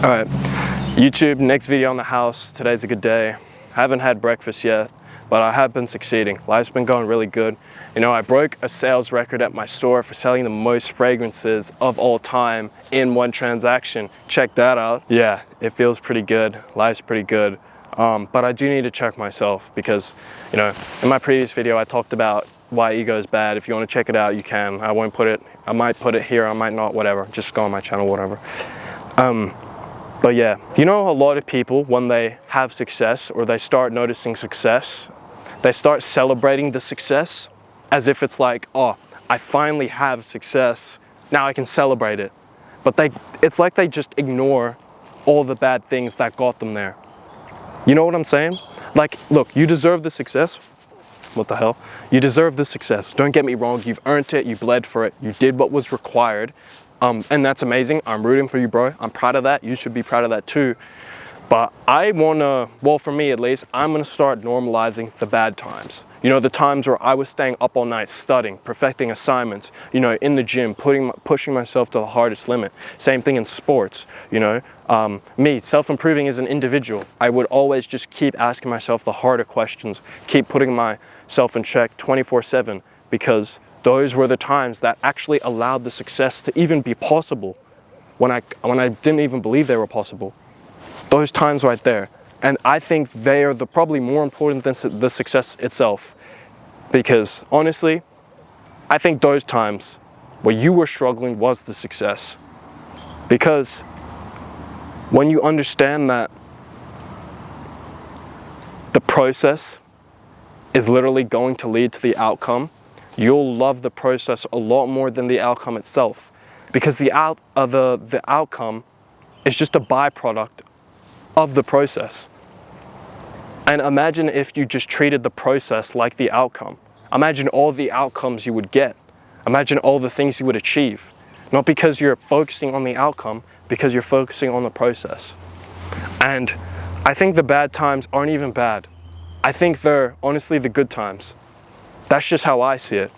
Alright, YouTube, next video on the house. Today's a good day. I haven't had breakfast yet, but I have been succeeding. Life's been going really good. You know, I broke a sales record at my store for selling the most fragrances of all time in one transaction. Check that out. Yeah, it feels pretty good. Life's pretty good. But I do need to check myself because, you know, in my previous video I talked about why ego is bad. If you want to check it out, you can. I might put it here, I might not, whatever. Just go on my channel, whatever. But yeah, you know, a lot of people, when they have success or they start noticing success, they start celebrating the success as if it's like, oh, I finally have success, now I can celebrate it. But it's like they just ignore all the bad things that got them there. You know what I'm saying? Like, look, you deserve the success. What the hell? You deserve the success. Don't get me wrong, you've earned it, you bled for it, you did what was required. And that's amazing. I'm rooting for you, bro. I'm proud of that. You should be proud of that too. But I wanna, well, for me at least, I'm gonna start normalizing the bad times. You know, the times where I was staying up all night studying, perfecting assignments, you know, in the gym, pushing myself to the hardest limit. Same thing in sports, you know. Me, self-improving as an individual, I would always just keep asking myself the harder questions, keep putting myself in check 24/7, because those were the times that actually allowed the success to even be possible when I didn't even believe they were possible. Those times right there. And I think they are probably more important than the success itself. Because honestly, I think those times where you were struggling was the success. Because when you understand that the process is literally going to lead to the outcome, you'll love the process a lot more than the outcome itself, because the outcome is just a byproduct of the process. And imagine if you just treated the process like the outcome. Imagine all the outcomes you would get. Imagine all the things you would achieve. Not because you're focusing on the outcome, because you're focusing on the process. And I think the bad times aren't even bad. I think they're honestly the good times. That's just how I see it.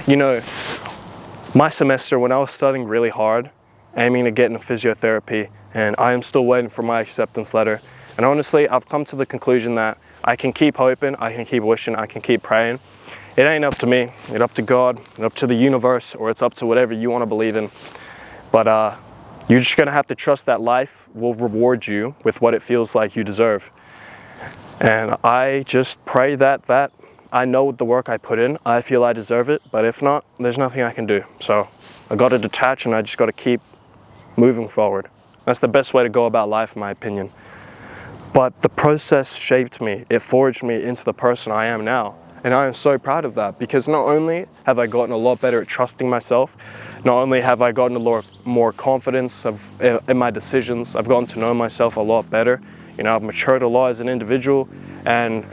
You know, my semester when I was studying really hard, aiming to get into physiotherapy, and I am still waiting for my acceptance letter. And honestly, I've come to the conclusion that I can keep hoping, I can keep wishing, I can keep praying. It ain't up to me, it's up to God, it's up to the universe, or it's up to whatever you want to believe in. But you're just gonna have to trust that life will reward you with what it feels like you deserve. And I just pray that I know with the work I put in, I feel I deserve it, but if not, there's nothing I can do. So I gotta detach and I just gotta keep moving forward. That's the best way to go about life, in my opinion. But the process shaped me, it forged me into the person I am now. And I am so proud of that, because not only have I gotten a lot better at trusting myself, not only have I gotten a lot more confidence in my decisions, I've gotten to know myself a lot better. You know, I've matured a lot as an individual, and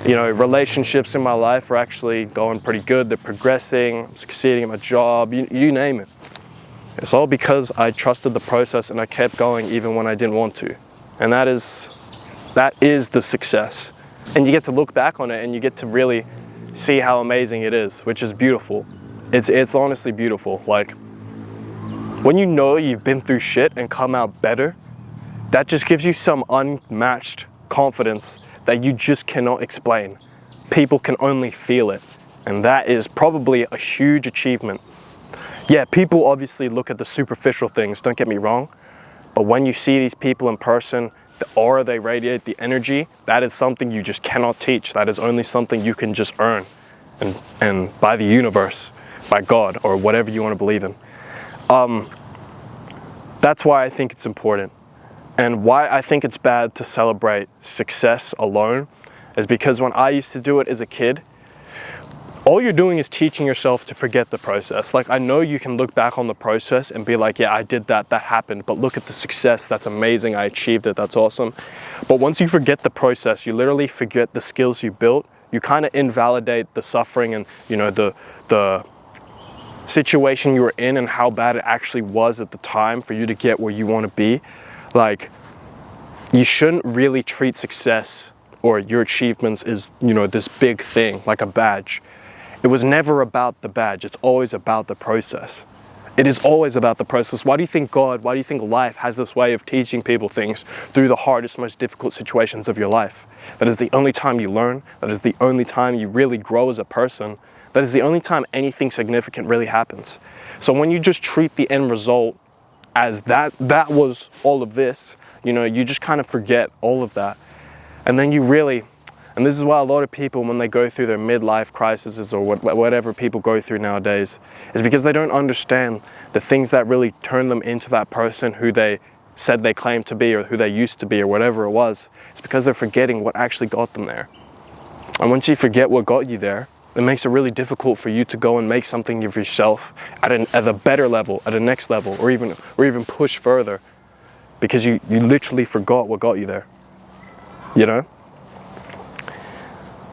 you know, relationships in my life are actually going pretty good. They're progressing, I'm succeeding at my job, you name it. It's all because I trusted the process and I kept going even when I didn't want to. And that is the success. And you get to look back on it and you get to really see how amazing it is, which is beautiful. It's honestly beautiful. Like, when you know you've been through shit and come out better, that just gives you some unmatched confidence that you just cannot explain. People can only feel it. And that is probably a huge achievement. Yeah, people obviously look at the superficial things, don't get me wrong. But when you see these people in person, the aura they radiate, the energy, that is something you just cannot teach. That is only something you can just earn. And by the universe, by God, or whatever you want to believe in. That's why I think it's important. And why I think it's bad to celebrate success alone is because when I used to do it as a kid, all you're doing is teaching yourself to forget the process. Like, I know you can look back on the process and be like, yeah, I did that happened, but look at the success, that's amazing, I achieved it, that's awesome. But once you forget the process, you literally forget the skills you built, you kind of invalidate the suffering and, you know, the situation you were in and how bad it actually was at the time for you to get where you want to be. Like, you shouldn't really treat success or your achievements as, you know, this big thing, like a badge. It was never about the badge, it's always about the process. It is always about the process. Why do you think life has this way of teaching people things through the hardest, most difficult situations of your life? That is the only time you learn. That is the only time you really grow as a person. That is the only time anything significant really happens. So when you just treat the end result as that was all of this, you just kind of forget all of that. And then and this is why a lot of people, when they go through their midlife crises or whatever people go through nowadays, is because they don't understand the things that really turn them into that person who they said they claimed to be, or who they used to be, or whatever it was. It's because they're forgetting what actually got them there. And once you forget what got you there, it makes it really difficult for you to go and make something of yourself at a better level, at a next level, or even push further, because you literally forgot what got you there.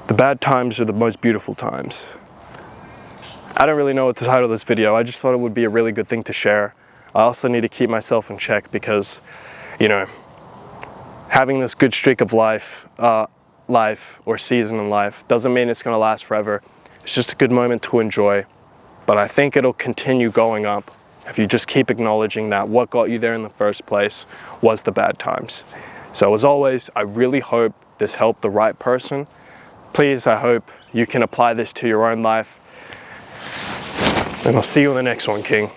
The bad times are the most beautiful times. I don't really know what to title this video. I just thought it would be a really good thing to share. I also need to keep myself in check because, having this good streak of life or season in life doesn't mean it's going to last forever. It's just a good moment to enjoy. But I think it'll continue going up if you just keep acknowledging that what got you there in the first place was the bad times. So as always, I really hope this helped the right person. Please, I hope you can apply this to your own life. And I'll see you in the next one, King.